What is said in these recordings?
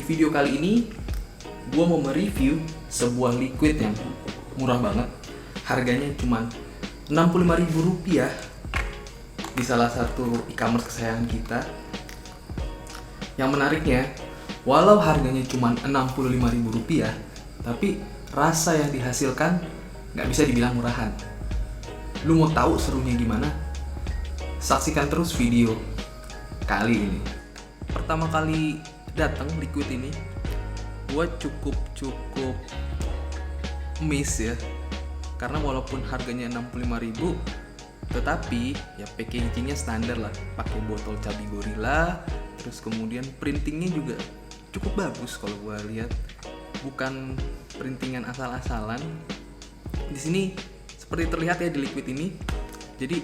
video kali ini gue mau mereview sebuah liquid yang murah banget. Harganya cuma Rp65.000 di salah satu e-commerce kesayangan kita. Yang menariknya, walau harganya cuma Rp65.000, tapi rasa yang dihasilkan nggak bisa dibilang murahan. Lu mau tahu serunya gimana? Saksikan terus video kali ini. Pertama kali datang liquid ini, gue cukup miss ya, karena walaupun harganya Rp65.000, tetapi ya packagingnya standar lah, pakai botol cabai gorilla, terus kemudian printingnya juga cukup bagus kalau gue lihat, bukan printingan asal-asalan. Di sini seperti terlihat ya di liquid ini. Jadi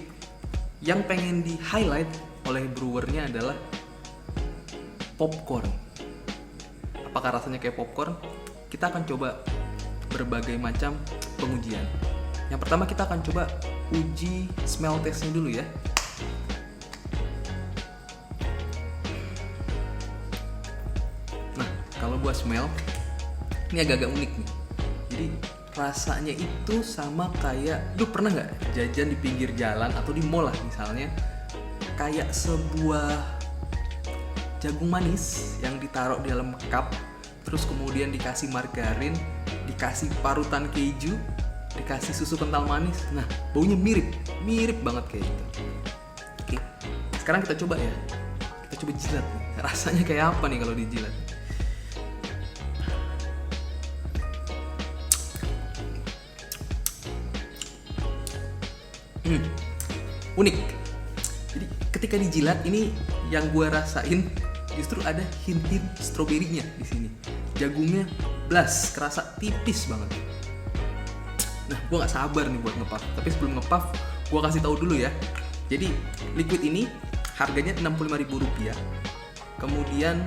yang pengen di highlight oleh brewernya adalah popcorn. Apakah rasanya kayak popcorn? Kita akan coba berbagai macam pengujian. Yang pertama kita akan coba uji smell testnya dulu ya. Nah, kalau gua smell, ini agak-agak unik nih. Jadi rasanya itu sama kayak, lu pernah nggak jajan di pinggir jalan atau di mall lah misalnya, kayak sebuah jagung manis yang ditaruh di dalam cup, terus kemudian dikasih margarin, dikasih parutan keju, dikasih susu kental manis. Nah, baunya mirip banget kayak gitu. Oke, sekarang kita coba ya. Kita coba jilat nih. Rasanya kayak apa nih kalau dijilat? Unik. Jadi ketika dijilat ini yang gue rasain justru ada hint-hint stroberinya di sini. Jagungnya blas, kerasa tipis banget. Nah, gue nggak sabar nih buat ngepuff. Tapi sebelum ngepuff, gue kasih tahu dulu ya. Jadi liquid ini harganya Rp65.000. Kemudian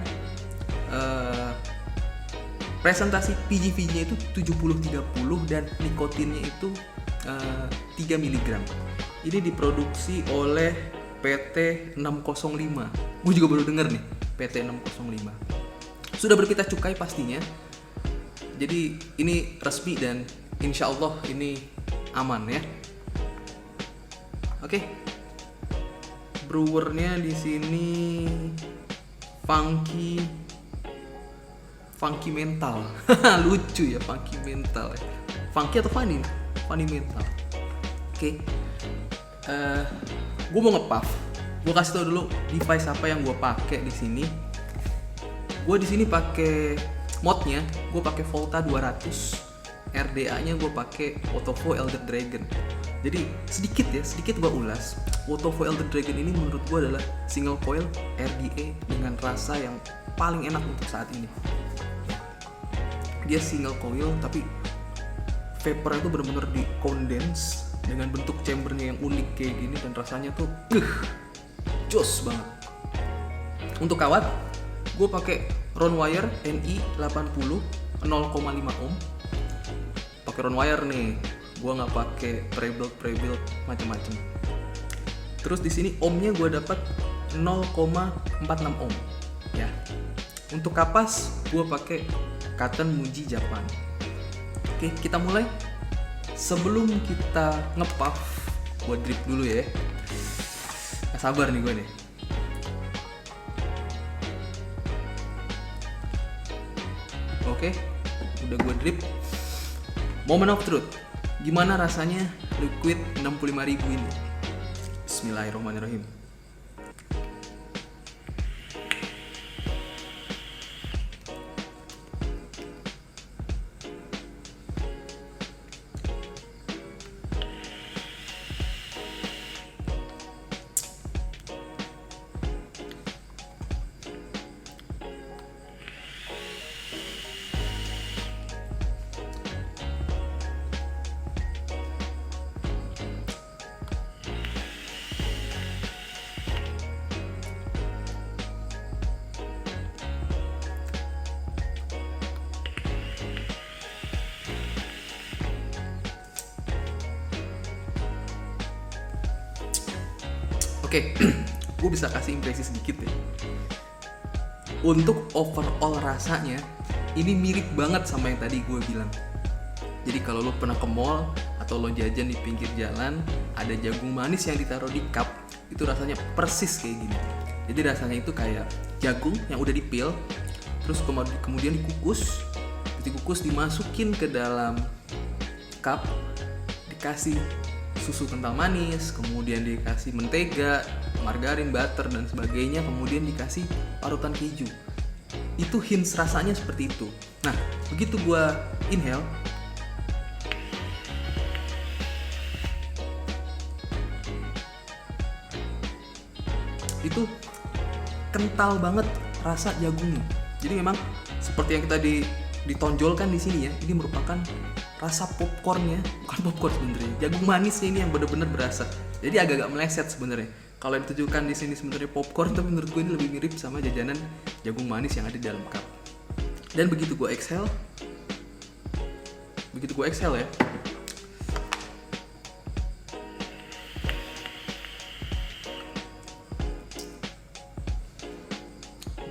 presentasi PGV-nya itu 70-30 dan nikotinnya itu 3 mg. Ini diproduksi oleh PT 605. Gue juga baru denger nih, PT 605. Sudah berpita cukai pastinya. Jadi ini resmi dan insya Allah ini aman ya. Oke. Brewernya di sini Funky Mental. Lucu ya, Funky Mental ya. Funky atau Funny? Funny Mental. Oke. Gue mau ngepuff. Gue kasih tau dulu device apa yang gue pakai di sini. Gue di sini pakai modnya, gue pakai Volta 200. RDA-nya gue pakai Wotovo Elder Dragon. Jadi sedikit gue ulas. Wotovo Elder Dragon ini menurut gue adalah single coil RDA dengan rasa yang paling enak untuk saat ini. Dia single coil tapi vapornya tuh bener-bener di condense dengan bentuk chambernya yang unik kayak gini, dan rasanya tuh jos banget. Untuk kawat, gue pakai Ronwire NI 80 0,5 ohm. Pakai Ronwire nih, gue nggak pakai pre-build macam-macam. Terus di sini ohmnya gue dapat 0,46 ohm. Ya. Untuk kapas, gue pakai Katen Muji Japan. Oke, kita mulai. Sebelum kita ngepuff, gue drip dulu ya. Gak sabar nih gue nih. Oke, udah gue drip. Moment of truth. Gimana rasanya liquid 65.000 ini? Bismillahirrahmanirrahim. Oke, gue bisa kasih impresi sedikit ya. untuk overall rasanya ini mirip banget sama yang tadi gue bilang. Jadi kalau lo pernah ke mall atau lo jajan di pinggir jalan, ada jagung manis yang ditaruh di cup, itu rasanya persis kayak gini. Jadi rasanya itu kayak jagung yang udah dipil, terus kemudian dikukus, dimasukin ke dalam cup, dikasih susu kental manis, kemudian dikasih mentega, margarin, butter dan sebagainya, kemudian dikasih parutan keju. Itu hints rasanya seperti itu. Nah, begitu gua inhale, itu kental banget rasa jagungnya. Jadi memang seperti yang kita ditonjolkan di sini ya, ini merupakan rasa popcornnya, bukan popcorn sebenarnya, jagung manisnya ini yang benar-benar berasa. Jadi agak-agak meleset sebenarnya. Kalau yang ditujukan di sini sebenarnya popcorn, tapi menurut gue ini lebih mirip sama jajanan jagung manis yang ada di dalam cup. Dan begitu gue exhale ya,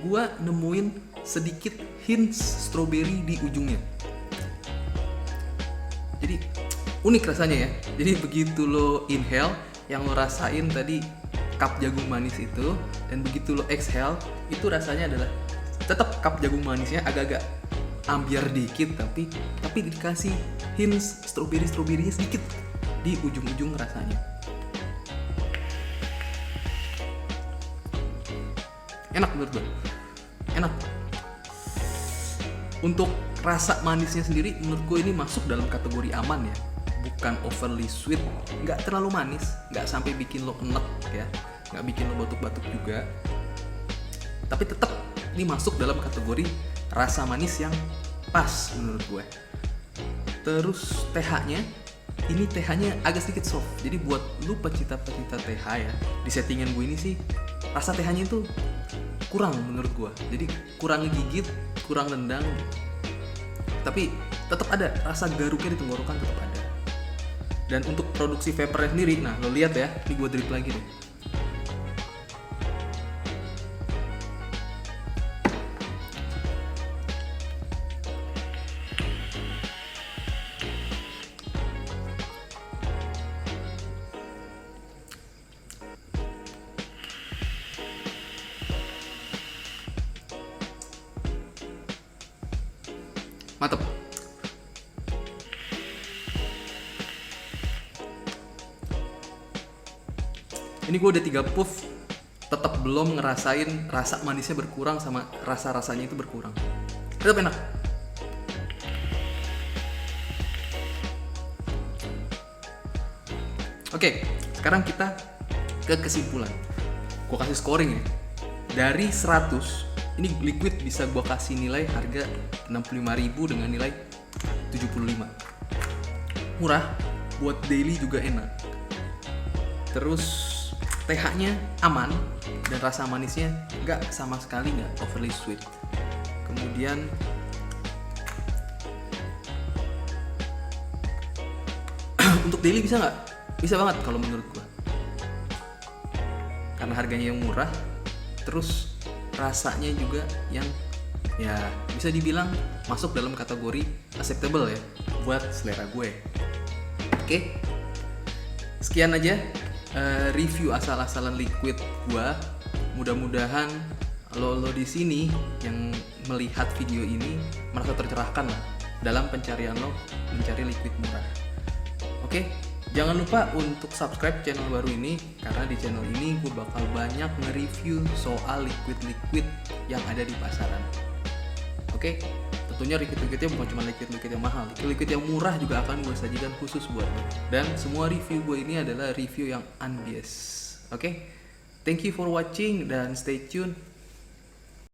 gue nemuin sedikit hints strawberry di ujungnya. Jadi unik rasanya ya. Jadi begitu lo inhale, yang lo rasain tadi cup jagung manis itu, dan begitu lo exhale, itu rasanya adalah tetap cup jagung manisnya agak-agak ambiar dikit, tapi dikasih hints strawberry-nya sedikit di ujung-ujung rasanya. Enak menurut gue. Enak. Untuk rasa manisnya sendiri menurut gue ini masuk dalam kategori aman ya, bukan overly sweet, nggak terlalu manis, nggak sampai bikin lo enek ya, nggak bikin lo batuk-batuk juga, tapi tetap ini masuk dalam kategori rasa manis yang pas menurut gue. Terus TH-nya agak sedikit soft, jadi buat lu pecinta-pecinta TH ya, di settingan gue ini sih rasa TH-nya itu kurang menurut gue, jadi kurang ngegigit, kurang nendang, tapi tetap ada rasa garuknya di tenggorokan, tetap ada. Dan untuk produksi vapornya sendiri, nah lo lihat ya, ini gue drip lagi deh. Mantap. Ini gue udah 3 puff, tetap belum ngerasain rasa manisnya berkurang sama rasa-rasanya itu berkurang. Tetap enak. Oke, sekarang kita ke kesimpulan. Gue kasih scoring ya. Dari 100, ini liquid bisa gue kasih nilai harga 65.000 dengan nilai 75. Murah, buat daily juga enak. Terus TH-nya aman dan rasa manisnya nggak sama sekali, nggak overly sweet. Kemudian untuk daily bisa nggak? Bisa banget kalau menurut gue. Karena harganya yang murah, terus rasanya juga yang ya bisa dibilang masuk dalam kategori acceptable ya buat selera gue. Oke, sekian aja review asal-asalan liquid gue. Mudah-mudahan lo di sini yang melihat video ini merasa tercerahkan lah dalam pencarian lo mencari liquid murah. Oke, jangan lupa untuk subscribe channel baru ini, karena di channel ini gue bakal banyak nge-review soal liquid-liquid yang ada di pasaran. Oke, tentunya liquid-liquidnya bukan cuma liquid-liquid yang mahal, liquid yang murah juga akan gue sajikan khusus buat lo. Dan semua review gue ini adalah review yang unbiased. Oke, thank you for watching dan stay tune.